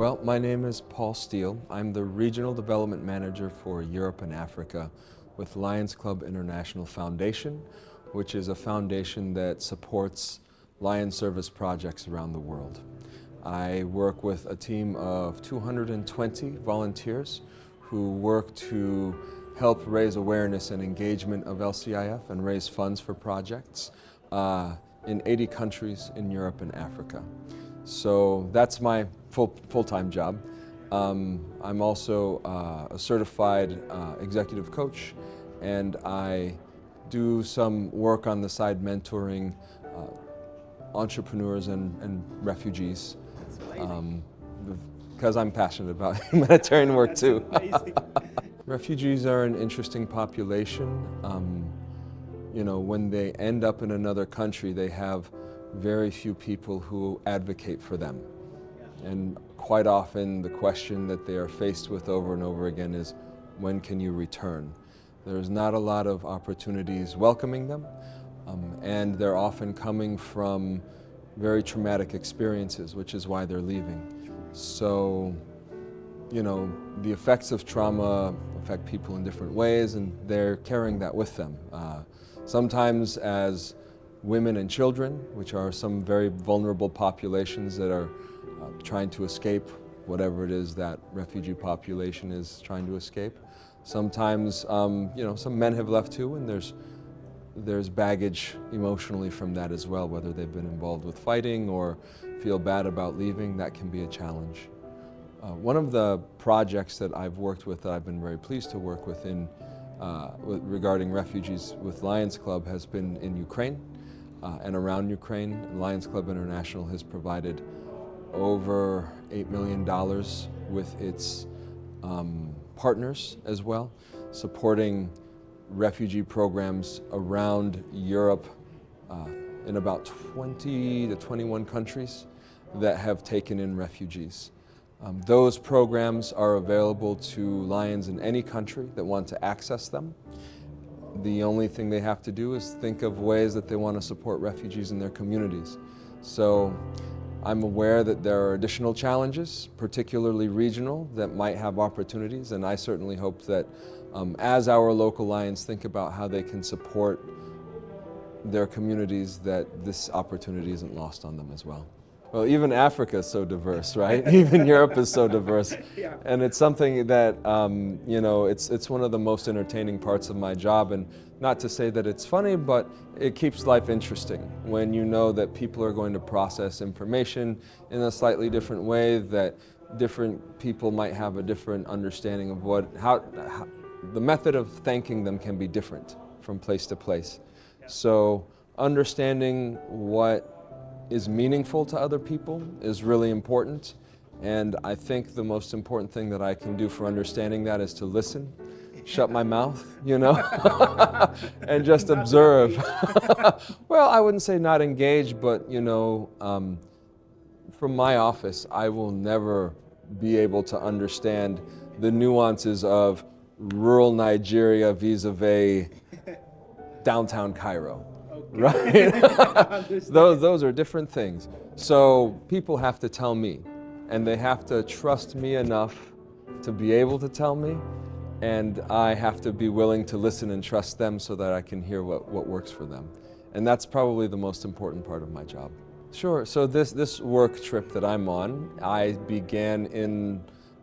Well, my name is Paul Steele. I'm the Regional Development Manager for Europe and Africa with Lions Club International Foundation, which is a foundation that supports Lions service projects around the world. I work with a team of 220 volunteers who work to help raise awareness and engagement of LCIF and raise funds for projects in 80 countries in Europe and Africa. So that's my full-time job. I'm also a certified executive coach, and I do some work on the side mentoring entrepreneurs and refugees because I'm passionate about humanitarian work too. Refugees are an interesting population. You know, when they end up in another country, they have very few people who advocate for them. And quite often the question that they are faced with over and over again is, when can you return? There's not a lot of opportunities welcoming them, and they're often coming from very traumatic experiences, which is why they're leaving. So, you know, the effects of trauma affect people in different ways, and they're carrying that with them. Sometimes as women and children, which are some very vulnerable populations that are trying to escape whatever it is that refugee population is trying to escape. Sometimes, you know, some men have left too, and there's baggage emotionally from that as well, whether they've been involved with fighting or feel bad about leaving. That can be a challenge. One of the projects that I've worked with that I've been very pleased to work with regarding refugees with Lions Club has been in Ukraine and around Ukraine. Lions Club International has provided over $8 million with its partners as well, supporting refugee programs around Europe in about 20 to 21 countries that have taken in refugees. Those programs are available to Lions in any country that want to access them. The only thing they have to do is think of ways that they want to support refugees in their communities. So I'm aware that there are additional challenges, particularly regional, that might have opportunities, and I certainly hope that as our local Lions think about how they can support their communities, that this opportunity isn't lost on them as well. Well, even Africa is so diverse, right? Even Europe is so diverse. Yeah. And it's something that, you know, it's one of the most entertaining parts of my job. And not to say that it's funny, but it keeps life interesting when you know that people are going to process information in a slightly different way, that different people might have a different understanding of how the method of thanking them can be different from place to place. So understanding what is meaningful to other people is really important, and I think the most important thing that I can do for understanding that is to listen, shut my mouth, you know, and just observe. Well, I wouldn't say not engage, but you know, from my office, I will never be able to understand the nuances of rural Nigeria vis-a-vis downtown Cairo. Right? Those are different things. So people have to tell me, and they have to trust me enough to be able to tell me, and I have to be willing to listen and trust them so that I can hear what works for them. And that's probably the most important part of my job. Sure, so this work trip that I'm on, I began in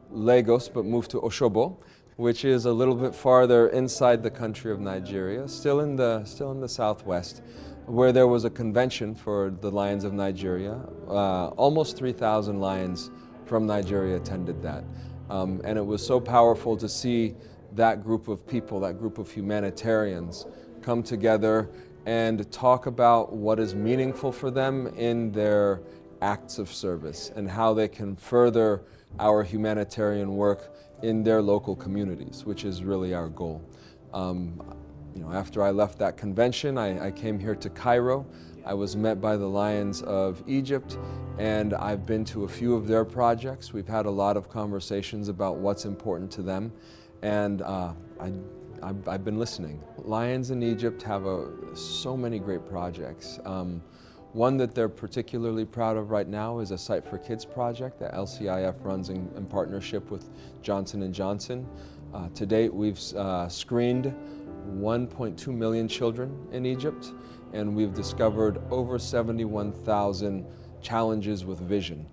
Lagos but moved to Osogbo, which is a little bit farther inside the country of Nigeria, still in the southwest, where there was a convention for the Lions of Nigeria. Almost 3,000 Lions from Nigeria attended that. And it was so powerful to see that group of people, that group of humanitarians, come together and talk about what is meaningful for them in their acts of service and how they can further our humanitarian work in their local communities, which is really our goal. You know, after I left that convention, I came here to Cairo. I was met by the Lions of Egypt, and I've been to a few of their projects. We've had a lot of conversations about what's important to them, and I've been listening. Lions in Egypt have so many great projects. One that they're particularly proud of right now is a Site for Kids project that LCIF runs in partnership with Johnson & Johnson. To date, we've screened 1.2 million children in Egypt, and we've discovered over 71,000 challenges with vision.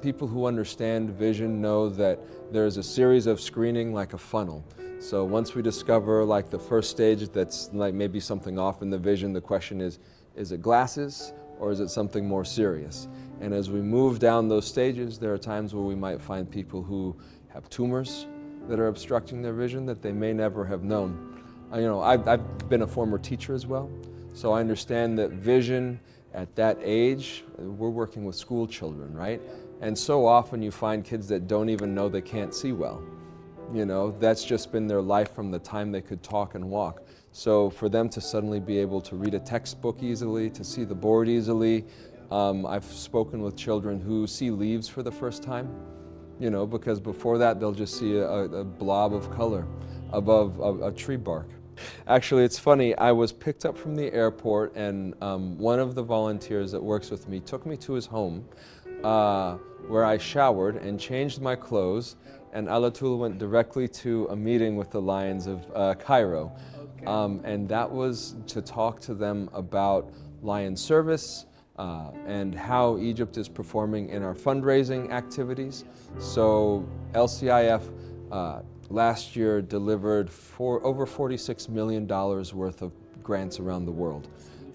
People who understand vision know that there's a series of screening like a funnel. So once we discover like the first stage that's like maybe something off in the vision, the question is it glasses or is it something more serious? And as we move down those stages, there are times where we might find people who have tumors that are obstructing their vision that they may never have known. I've been a former teacher as well, so I understand that vision at that age, we're working with school children, right? And so often you find kids that don't even know they can't see well. That's just been their life from the time they could talk and walk. So for them to suddenly be able to read a textbook easily, to see the board easily, I've spoken with children who see leaves for the first time, because before that they'll just see a blob of color above a tree bark. Actually, it's funny, I was picked up from the airport and one of the volunteers that works with me took me to his home where I showered and changed my clothes, and Alatul went directly to a meeting with the Lions of Cairo. And that was to talk to them about Lion service and how Egypt is performing in our fundraising activities. So LCIF last year delivered over $46 million worth of grants around the world.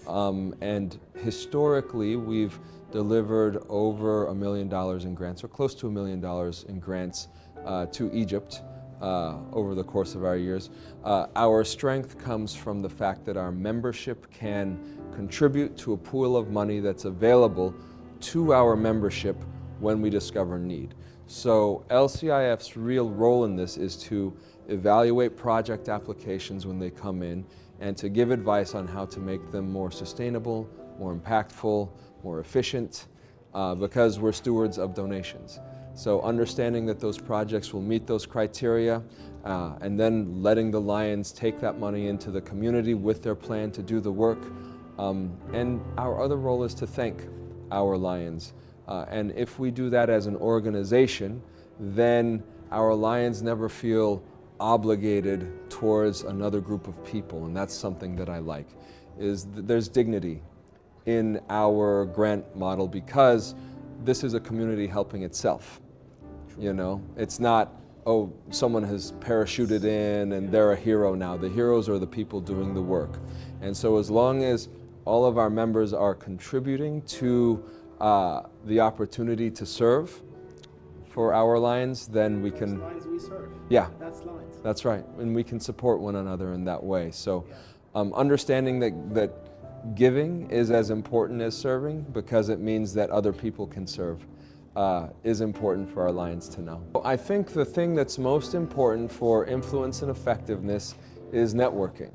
And historically, we've delivered over $1 million in grants, or close to $1 million in grants to Egypt over the course of our years. Our strength comes from the fact that our membership can contribute to a pool of money that's available to our membership when we discover need. So LCIF's real role in this is to evaluate project applications when they come in and to give advice on how to make them more sustainable, more impactful, more efficient, because we're stewards of donations. So understanding that those projects will meet those criteria and then letting the Lions take that money into the community with their plan to do the work. And our other role is to thank our Lions. And if we do that as an organization, then our Lions never feel obligated towards another group of people, and that's something that I like, is there's dignity in our grant model because this is a community helping itself. It's not, oh, someone has parachuted in and they're a hero now. The heroes are the people doing the work. And so as long as all of our members are contributing to the opportunity to serve for our Lions, then we can... Lions we serve. Yeah. That's Lions. That's right. And we can support one another in that way. So understanding that giving is as important as serving because it means that other people can serve is important for our Lions to know. I think the thing that's most important for influence and effectiveness is networking.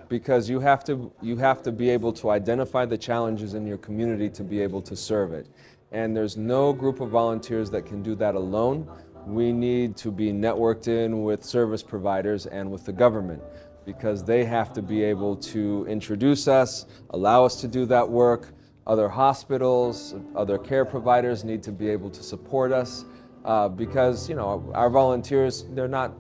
Because you have to be able to identify the challenges in your community to be able to serve it. And there's no group of volunteers that can do that alone. We need to be networked in with service providers and with the government because they have to be able to introduce us, allow us to do that work. Other hospitals, other care providers need to be able to support us because our volunteers, they're not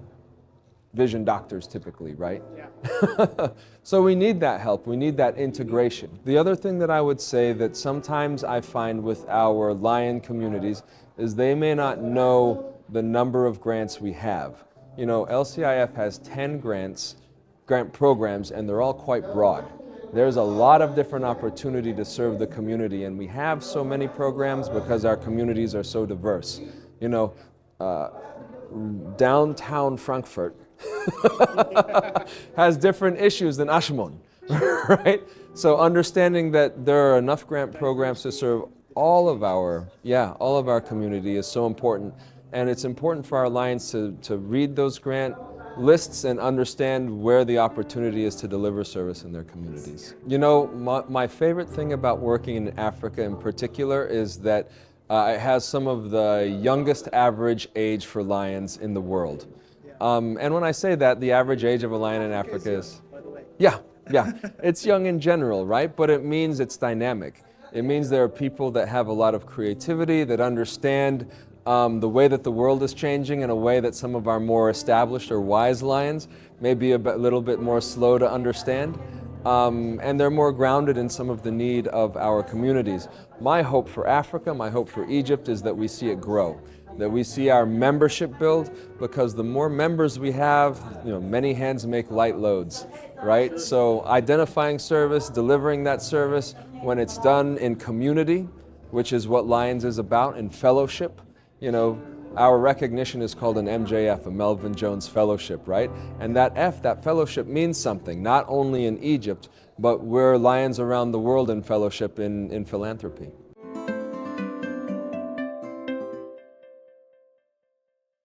vision doctors typically, right? Yeah. So we need that help, we need that integration. The other thing that I would say that sometimes I find with our Lion communities is they may not know the number of grants we have. LCIF has 10 grant programs and they're all quite broad. There's a lot of different opportunity to serve the community and we have so many programs because our communities are so diverse. Downtown Frankfurt has different issues than Ashmon, right? So understanding that there are enough grant programs to serve all of our community is so important. And it's important for our Lions to read those grant lists and understand where the opportunity is to deliver service in their communities. My favorite thing about working in Africa in particular is that it has some of the youngest average age for lions in the world. And when I say that, the average age of a lion in Africa is... Yeah, it's young in general, right? But it means it's dynamic. It means there are people that have a lot of creativity, that understand the way that the world is changing in a way that some of our more established or wise lions may be little bit more slow to understand. And they're more grounded in some of the need of our communities. My hope for Africa, my hope for Egypt is that we see it grow, that we see our membership build, because the more members we have, many hands make light loads, right? So identifying service, delivering that service, when it's done in community, which is what Lions is about, in fellowship, our recognition is called an MJF, a Melvin Jones Fellowship, right? And that fellowship means something, not only in Egypt, but we're Lions around the world in fellowship in philanthropy.